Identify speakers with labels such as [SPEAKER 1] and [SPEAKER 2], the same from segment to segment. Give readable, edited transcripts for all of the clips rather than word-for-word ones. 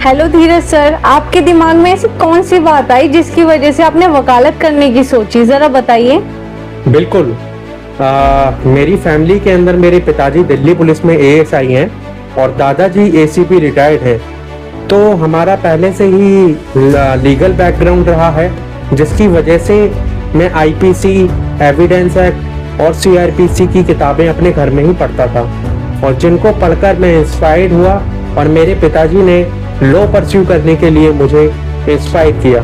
[SPEAKER 1] Hello धीरज sir, आपके दिमाग में ऐसी कौन सी बात आई जिसकी वजह से आपने वकालत करने की सोची, जरा बताइए।
[SPEAKER 2] बिल्कुल। मेरी फैमिली के अंदर मेरे पिताजी दिल्ली पुलिस में एएसआई हैं और दादाजी एसीपी रिटायर्ड हैं। तो हमारा पहले से ही लीगल बैकग्राउंड रहा है, जिसकी वजह से मैं आईपीसी, एविडेंस एक्ट और सीआरपीसी की किताबें अपने घर में ही पढ़ता था, और जिनको पढ़कर मैं इंस्पायर्ड हुआ और मेरे पिताजी ने लॉ परस्यू करने के लिए मुझे इंस्पायर किया।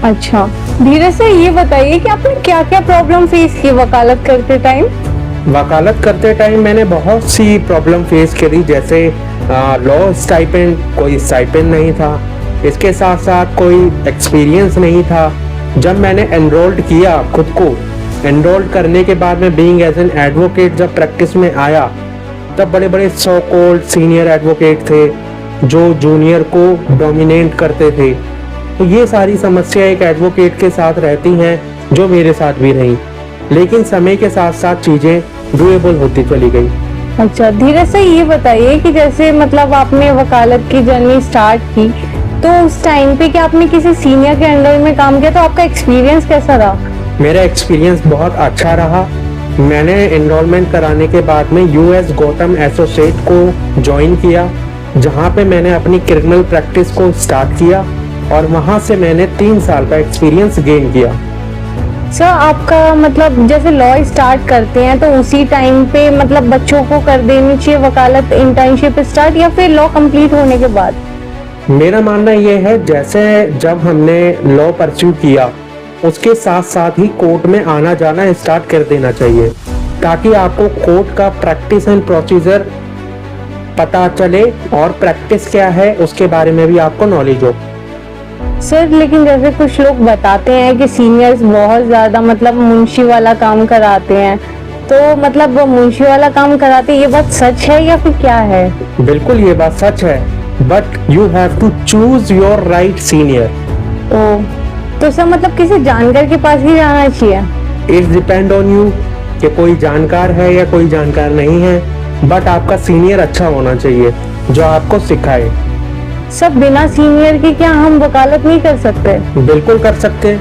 [SPEAKER 1] अच्छा धीरज सर, ये बताइए कि आपने क्या क्या प्रॉब्लम फेस की वकालत करते टाइम।
[SPEAKER 2] वकालत करते टाइम मैंने बहुत सी प्रॉब्लम फेस करी, जैसे लॉ स्टाइपेंड, कोई स्टाइपेंड नहीं था, इसके साथ साथ कोई एक्सपीरियंस नहीं था। जब मैंने एनरोल्ड किया, खुद को एनरोल्ड करने के बाद मैं बीइंग एज एन एडवोकेट जब प्रैक्टिस में आया, तब बड़े बड़े सो कॉल्ड सीनियर एडवोकेट थे जो जूनियर को डोमिनेट करते थे। तो ये सारी समस्या एक एडवोकेट के साथ रहती हैं, जो मेरे साथ भी रही, लेकिन समय के साथ साथ चीज़ें डुएबल होती चली गई।
[SPEAKER 1] अच्छा धीरज सर, ये बताइए कि जैसे मतलब आपने वकालत की जर्नी स्टार्ट की, तो उस टाइम पे क्या आपने किसी सीनियर के अंडर में काम किया, तो आपका एक्सपीरियंस कैसा रहा।
[SPEAKER 2] मेरा एक्सपीरियंस बहुत अच्छा रहा। मैंने एनरोलमेंट कराने के बाद में यूएस गौतम एसोसिएट को ज्वाइन किया, जहां पे मैंने अपनी क्रिमिनल प्रैक्टिस को स्टार्ट किया, और वहां से मैंने 3 साल का एक्सपीरियंस गेन किया।
[SPEAKER 1] सर आपका मतलब जैसे लॉ स्टार्ट करते हैं तो उसी टाइम पे मतलब बच्चों को कर देनी चाहिए वकालत इंटर्नशिप स्टार्ट, या फिर लॉ कंप्लीट होने के बाद।
[SPEAKER 2] मेरा मानना यह है, जैसे जब हमने लॉ परस्यू किया, उसके साथ साथ ही कोर्ट में आना जाना स्टार्ट कर देना चाहिए, ताकि आपको कोर्ट का प्रैक्टिस एंड प्रोसीजर पता चले और प्रैक्टिस क्या है उसके बारे में भी आपको नॉलेज हो।
[SPEAKER 1] सर लेकिन जैसे कुछ लोग बताते हैं कि सीनियर्स बहुत ज्यादा मतलब मुंशी वाला काम कराते हैं, तो मतलब वो मुंशी वाला काम कराते हैं, ये बात सच है या फिर क्या है।
[SPEAKER 2] बिल्कुल ये बात सच है, but you have to choose your right senior.
[SPEAKER 1] तो सर मतलब किसी जानकार के पास ही जाना चाहिए।
[SPEAKER 2] इट्स डिपेंड ऑन यू कि कोई जानकार है या कोई जानकार नहीं है, बट आपका सीनियर अच्छा होना चाहिए जो आपको सिखाए।
[SPEAKER 1] सब बिना सीनियर के क्या हम वकालत नहीं कर सकते।
[SPEAKER 2] बिल्कुल कर सकते हैं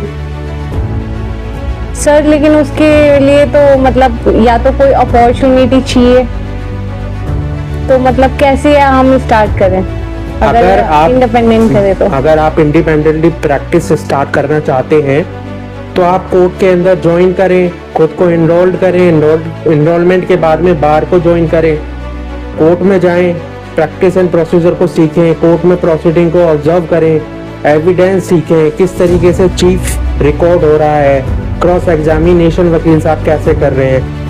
[SPEAKER 1] सर, लेकिन उसके लिए तो मतलब या तो कोई अपॉर्चुनिटी चाहिए, तो मतलब कैसे हम स्टार्ट करें अगर आप इंडिपेंडेंट करें तो।
[SPEAKER 2] अगर आप इंडिपेंडेंटली प्रैक्टिस स्टार्ट करना चाहते हैं तो आप कोर्ट के अंदर ज्वाइन करें, खुद को एनरोल्ड करें, एनरोलमेंट के बाद में बार को ज्वाइन करें, कोर्ट में जाएं, प्रैक्टिस एंड प्रोसीजर को सीखें, कोर्ट में प्रोसीडिंग को ऑब्जर्व करें, एविडेंस सीखें, किस तरीके से चीफ रिकॉर्ड हो रहा है, क्रॉस एग्जामिनेशन वकील साहब कैसे कर रहे हैं,